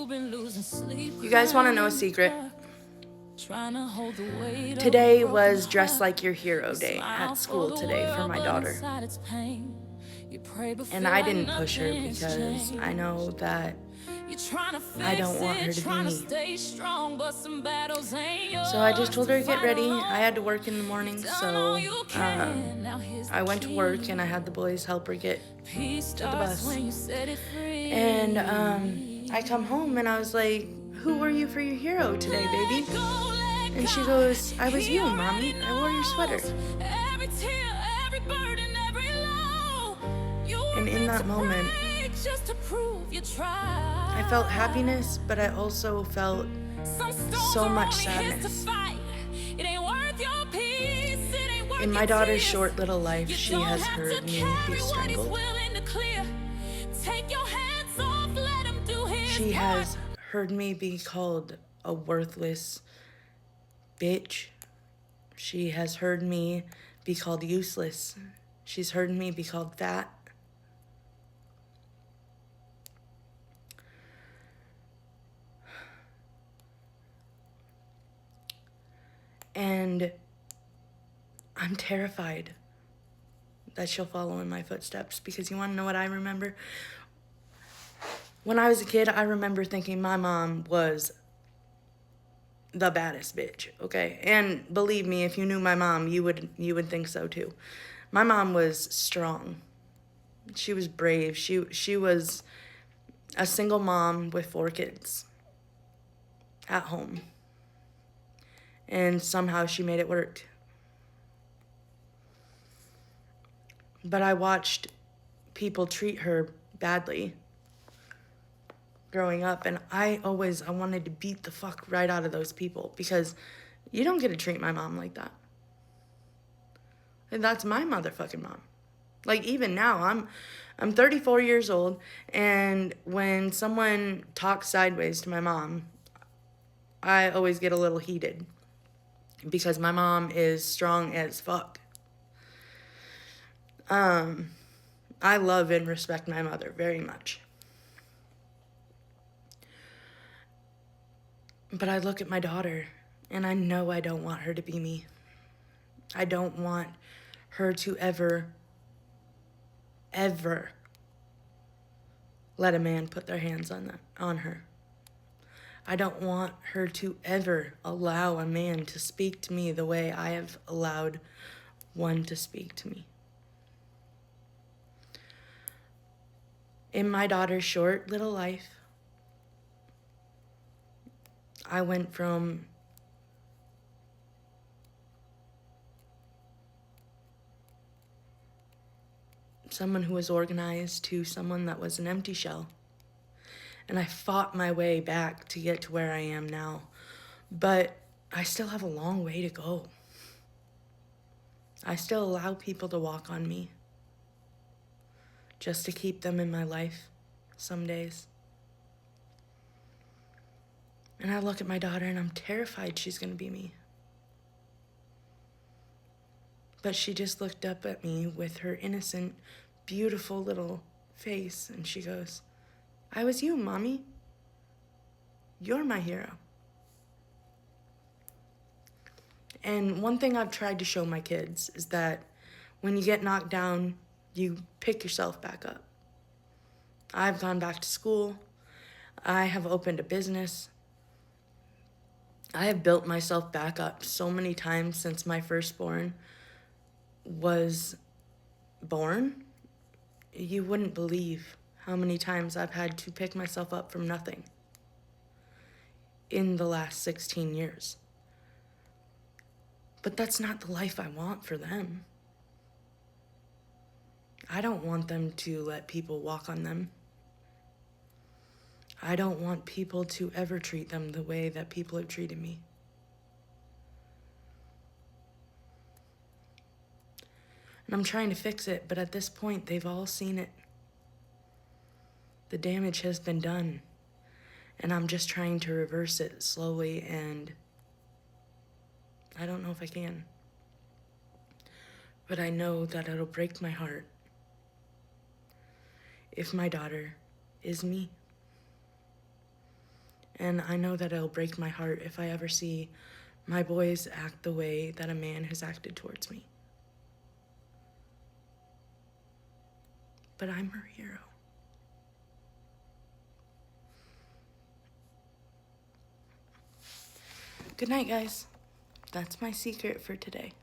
You guys want to know a secret? Today was Dress Like Your Hero Day at school today for my daughter. And I didn't push her because I know that I don't want her to be me. So I just told her to get ready. I had to work in the morning, so I went to work and I had the boys help her get to the bus. And I come home and I was like, "Who were you for your hero today, baby?" And she goes, "I was you, Mommy. I wore your sweater." And in that moment, I felt happiness, but I also felt so much sadness. In my daughter's short little life, she has heard me be strangled. She has heard me be called a worthless bitch. She has heard me be called useless. She's heard me be called fat. And I'm terrified that she'll follow in my footsteps, because you want to know what I remember? When I was a kid, I remember thinking my mom was the baddest bitch, okay? And believe me, if you knew my mom, you would think so too. My mom was strong. She was brave. She was a single mom with 4 kids at home. And somehow she made it work. But I watched people treat her badly growing up, and I wanted to beat the fuck right out of those people, because you don't get to treat my mom like that. And that's my motherfucking mom. Like, even now, I'm 34 years old, and when someone talks sideways to my mom, I always get a little heated, because my mom is strong as fuck. I love and respect my mother very much. But I look at my daughter, and I know I don't want her to be me. I don't want her to ever let a man put their hands on her. I don't want her to ever allow a man to speak to me the way I have allowed one to speak to me. In my daughter's short little life, I went from someone who was organized to someone that was an empty shell. And I fought my way back to get to where I am now. But I still have a long way to go. I still allow people to walk on me, just to keep them in my life some days. And I look at my daughter and I'm terrified she's gonna be me. But she just looked up at me with her innocent, beautiful little face, and she goes, "I was you, Mommy. You're my hero." And one thing I've tried to show my kids is that when you get knocked down, you pick yourself back up. I've gone back to school. I have opened a business. I have built myself back up so many times since my firstborn was born. You wouldn't believe how many times I've had to pick myself up from nothing in the last 16 years. But that's not the life I want for them. I don't want them to let people walk on them. I don't want people to ever treat them the way that people have treated me. And I'm trying to fix it, but at this point, they've all seen it. The damage has been done, and I'm just trying to reverse it slowly, and I don't know if I can. But I know that it'll break my heart if my daughter is me. And I know that it'll break my heart if I ever see my boys act the way that a man has acted towards me. But I'm her hero. Good night, guys. That's my secret for today.